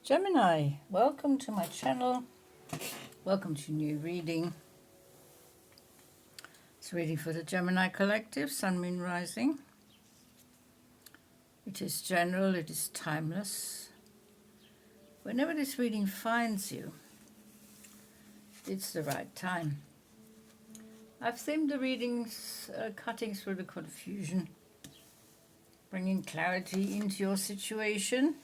Gemini, welcome to my channel. Welcome to new reading. It's reading for the Gemini Collective, Sun, Moon, Rising. It is general, it is timeless. Whenever this reading finds you, it's the right time. I've themed the readings cutting through the confusion, bringing clarity into your situation.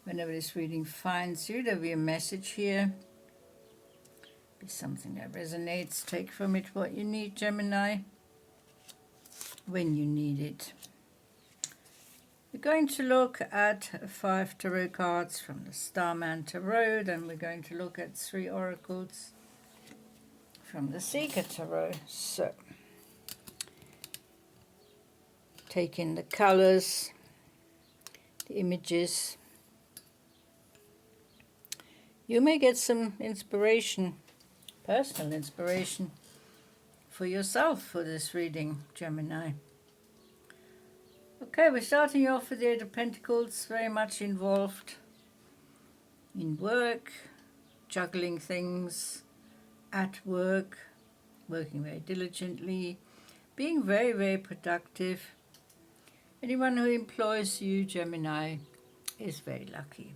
Whenever this reading finds you, there'll be a message here. Be something that resonates. Take from it what you need, Gemini, when you need it. We're going to look at 5 tarot cards from the Starman Tarot, and we're going to look at 3 oracles from the Seeker Tarot. So, take in the colors, the images. You may get some inspiration, personal inspiration for yourself for this reading, Gemini. Okay, we're starting off with the 8 of Pentacles, very much involved in work, juggling things at work, working very diligently, being very, very productive. Anyone who employs you, Gemini, is very lucky,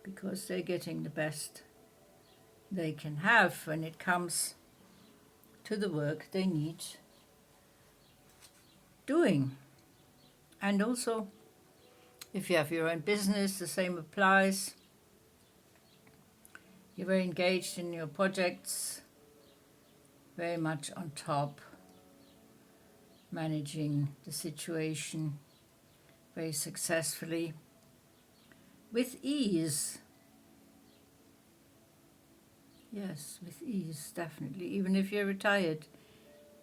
because they're getting the best they can have when it comes to the work they need doing. And also, if you have your own business, the same applies. You're very engaged in your projects, very much on top, managing the situation very successfully, with ease. Yes, with ease, definitely. Even if you're retired,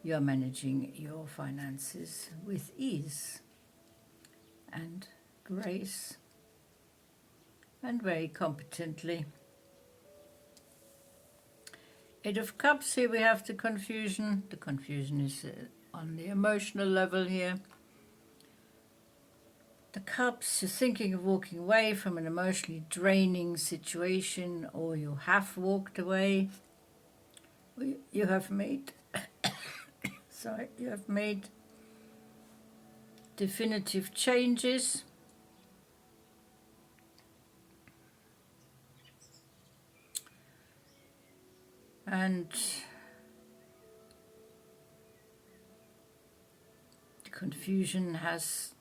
you're managing your finances with ease and grace and very competently. 8 of Cups, here we have the confusion. The confusion is on the emotional level here. The Cups, you're thinking of walking away from an emotionally draining situation, or you have walked away. You have made you have made definitive changes. And the confusion has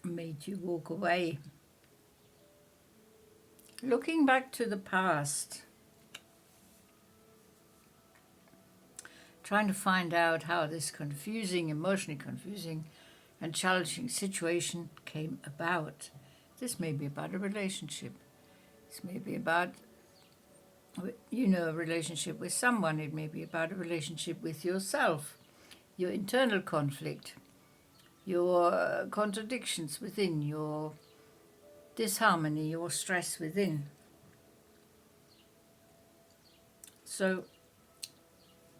made you walk away. Looking back to the past, trying to find out how this confusing, emotionally confusing and challenging situation came about. This may be about a relationship. This may be about, a relationship with someone. It may be about a relationship with yourself, your internal conflict, your contradictions within, your disharmony, your stress within. So,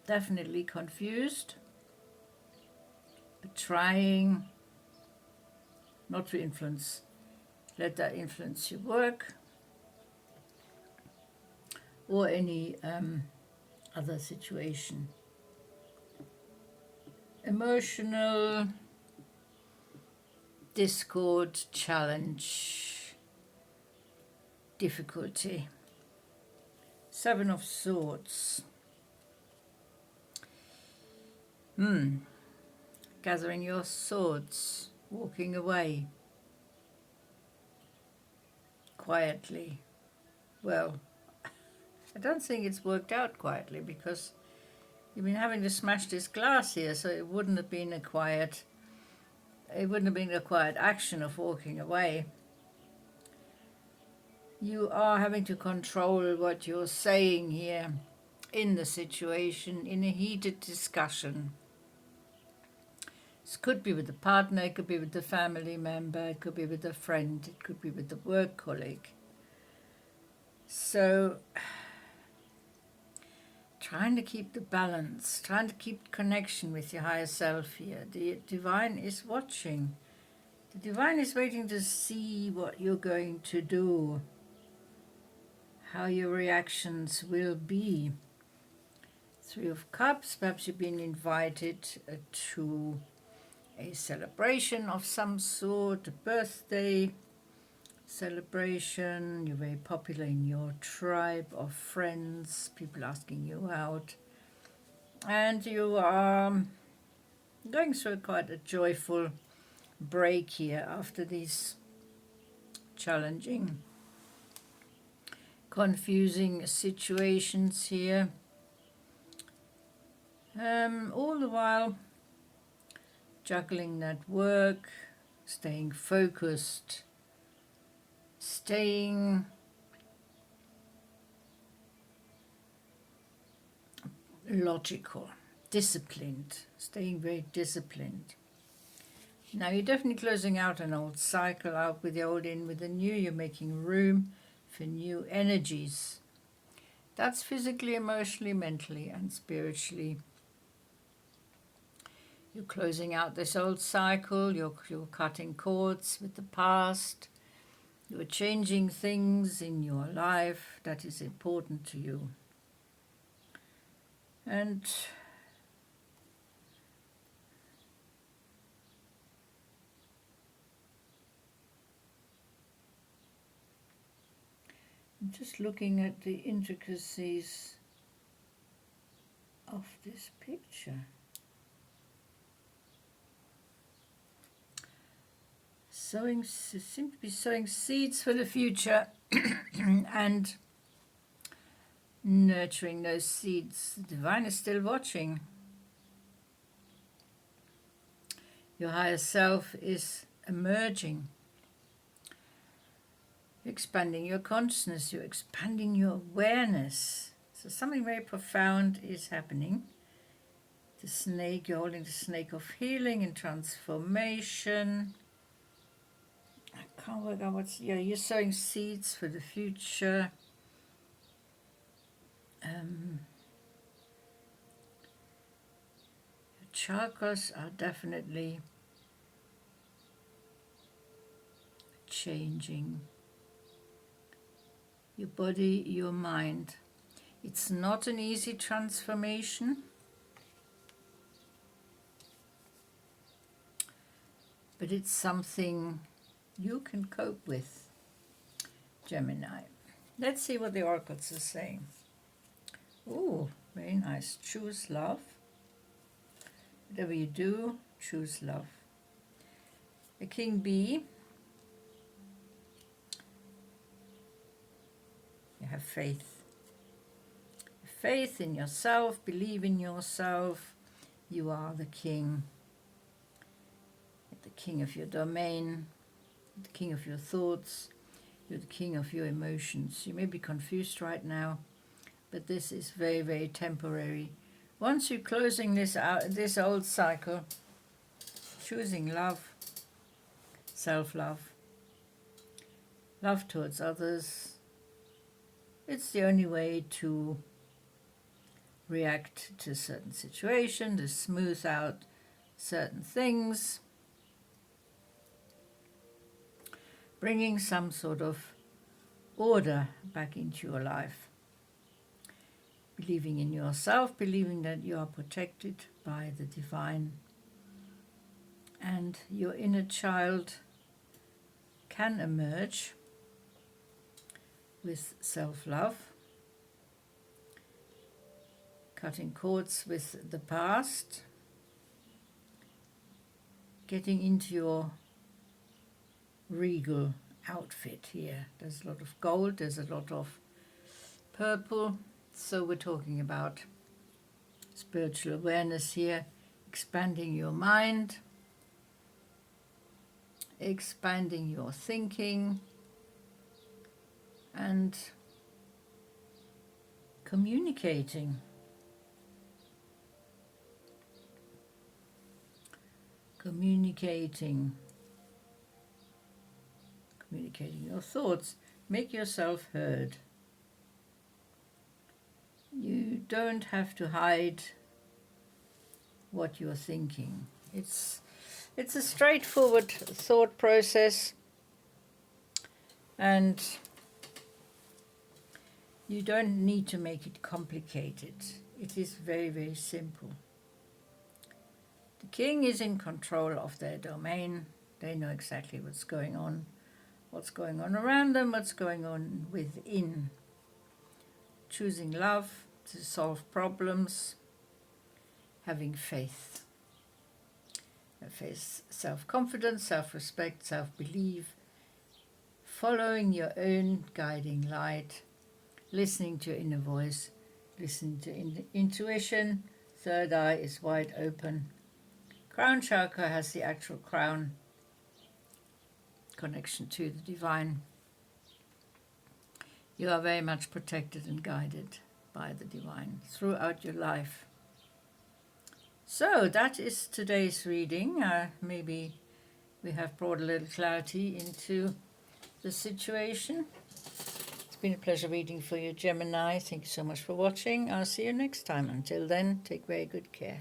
definitely confused, but trying not to let that influence your work or any other situation. Emotional discord, challenge, difficulty. 7 of Swords. Gathering your swords, walking away quietly. Well, I don't think it's worked out quietly, because you've been having to smash this glass here, so it wouldn't have been a quiet action of walking away. You are having to control what you're saying here in the situation, in a heated discussion. This could be with a partner, it could be with a family member, it could be with a friend, it could be with a work colleague. So, trying to keep the balance, trying to keep connection with your higher self here. The divine is watching. The divine is waiting to see what you're going to do, how your reactions will be. Three of Cups, perhaps you've been invited to a celebration of some sort, a birthday celebration. You're very popular in your tribe of friends, people asking you out. And you are going through quite a joyful break here after these challenging, confusing situations here. All the while juggling that work, staying focused, staying logical, disciplined, staying very disciplined. Now you're definitely closing out an old cycle, out with the old, in with the new. You're making room for new energies. That's physically, emotionally, mentally, and spiritually. You're closing out this old cycle. You're cutting cords with the past. You're changing things in your life that is important to you. And I'm just looking at the intricacies of this picture. Seem to be sowing seeds for the future and nurturing those seeds. The divine is still watching. Your higher self is emerging. You're expanding your consciousness, you're expanding your awareness. So something very profound is happening. The snake, you're holding the snake of healing and transformation. I can't work out what's, yeah, you're sowing seeds for the future. Your chakras are definitely changing. Your body, your mind. It's not an easy transformation, but it's something you can cope with, Gemini. Let's see what the oracles are saying. Oh, very nice. Choose love. Whatever you do, choose love. The King Bee. You have faith. Faith in yourself, believe in yourself. You are the king. You're the king of your domain, the king of your thoughts. You're the king of your emotions. You may be confused right now, but this is very, very temporary. Once you're closing this out, this old cycle, choosing love, self-love, love towards others, it's the only way to react to certain situations, to smooth out certain things, bringing some sort of order back into your life. Believing in yourself, believing that you are protected by the divine, and your inner child can emerge with self-love, cutting cords with the past, getting into your regal outfit here. There's a lot of gold, there's a lot of purple, so we're talking about spiritual awareness here, expanding your mind, expanding your thinking, and communicating. Communicating your thoughts. Make yourself heard. You don't have to hide what you're thinking. It's a straightforward thought process, and you don't need to make it complicated. It is very, very simple. The king is in control of their domain. They know exactly what's going on around them, what's going on within. Choosing love to solve problems, having faith. Faith, self-confidence, self-respect, self-belief, following your own guiding light, listening to your inner voice, listening to intuition. Third eye is wide open. Crown chakra has the actual crown, connection to the divine. You are very much protected and guided by the divine throughout your life. So that is today's reading. Maybe we have brought a little clarity into the situation. It's been a pleasure reading for you, Gemini. Thank you so much for watching. I'll see you next time. Until then, take very good care.